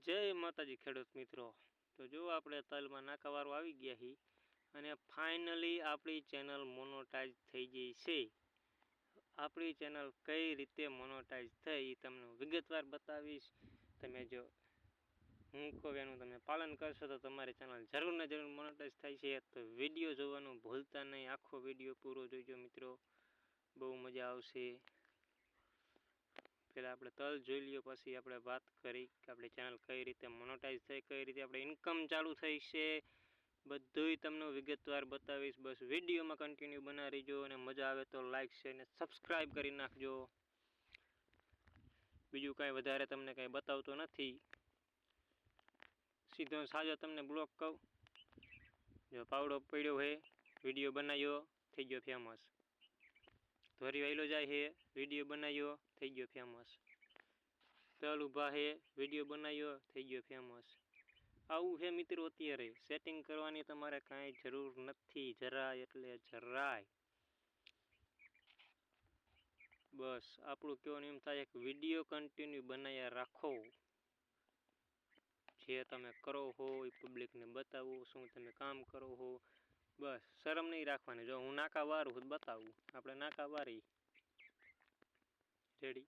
जय माताजी खेडूत मित्रों। तो जो આપણે તલમાં નાકાવારો આવી ગયા હી અને ફાઇનલી આપણી ચેનલ મોનેટાઇઝ થઈ ગઈ છે। આપણી ચેનલ કઈ રીતે મોનેટાઇઝ થઈ તમને વિગતવાર બતાવીશ। તમે જો હું કહું એનું તમે પાલન કરશો તો તમારી ચેનલ જરૂર ને જરૂર મોનેટાઇઝ થાય છે। તો વિડિયો જોવાનું ભૂલતા નહીં, આખો વિડિયો પૂરો જોજો મિત્રો, બહુ મજા આવશે। पहला આપણે તલ જોઈ લ્યો, પછી આપણે વાત કરી કે આપણી ચેનલ કઈ રીતે મોનેટાઇઝ થઈ, કઈ રીતે આપણે ઇન્કમ ચાલુ થઈ છે, બધુંય તમને વિગતવાર બતાવીશ। બસ વિડિયોમાં કન્ટિન્યુ બના રહેજો અને મજા આવે તો લાઈક શેર ને સબસ્ક્રાઇબ કરી નાખજો। બીજું કાંઈ વધારે તમને કાંઈ બતાવતો નથી, સીધો સાજો તમને બ્લોગ કહું। જો પાવડો પડ્યો હે, વિડિયો બનાવ્યો, થઈ ગયો ફેમસ। ધોરી વાયલો જાય है, वीडियो बनायो, થઈ ગયો ફેમસ। તલ ઊભા है, वीडियो बनायो, થઈ ગયો ફેમસ। આવું હે મિત્રો, અત્યારે સેટિંગ કરવાની તમારે કાંઈ જરૂર નથી, જરાય એટલે જરાય। બસ આપણું કહેવાનું એમ થાય કે વિડિયો કન્ટિન્યુ બનાવ્યા રાખો। જે તમે કરો હો એ પબ્લિકને બતાવો, શું તમે કામ કરો હો, બસ શરમ નહીં રાખવાની। જો હું નાકા વારું હું બતાવું, આપણે નાકા વારી રેડી।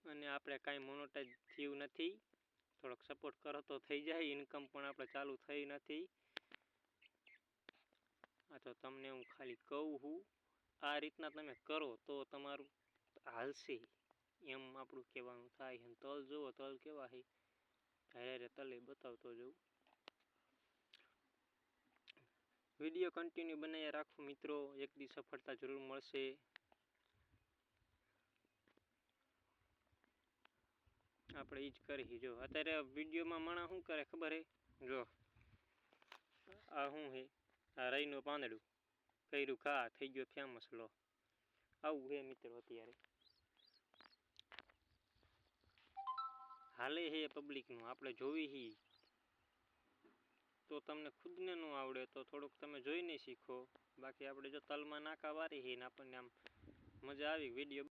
અને આપણે કાંઈ મોનેટાઇઝ થયું નથી, થોડોક સપોર્ટ કરો તો થઈ જાય। ઇન્કમ પણ આપણે ચાલુ થઈ નથી, આ તો તમને હું ખાલી કહું છું। આ રીતના તમે કરો તો તમારું હાલશે, એમ આપણું કહેવાનું થાય। અને તલ જુઓ, તલ કેવા છે, હારે તલે બતાવતો જવું। વિડિયો કન્ટિન્યુ બનાવ્યા રાખો મિત્રો, એક દી સફળતા જરૂર મળશે। આપણે ઈ જ કરી। જો અત્યારે વિડિયોમાં માણસ શું કરે ખબર હે, જો આ શું હે, આ રઈનું પાંદડું કર્યું ખા, થઈ ગયો ફેમસ। લો આવું હે મિત્રો, અત્યારે હાલે હે પબ્લિકનું, આપણે જોવી હી। તો તમને ખુદને ન આવડે તો થોડુંક તમે જોઈને શીખો। બાકી આપણે જો તલમાં નાકા વારી હી ને આપણને આમ મજા આવી વિડિયો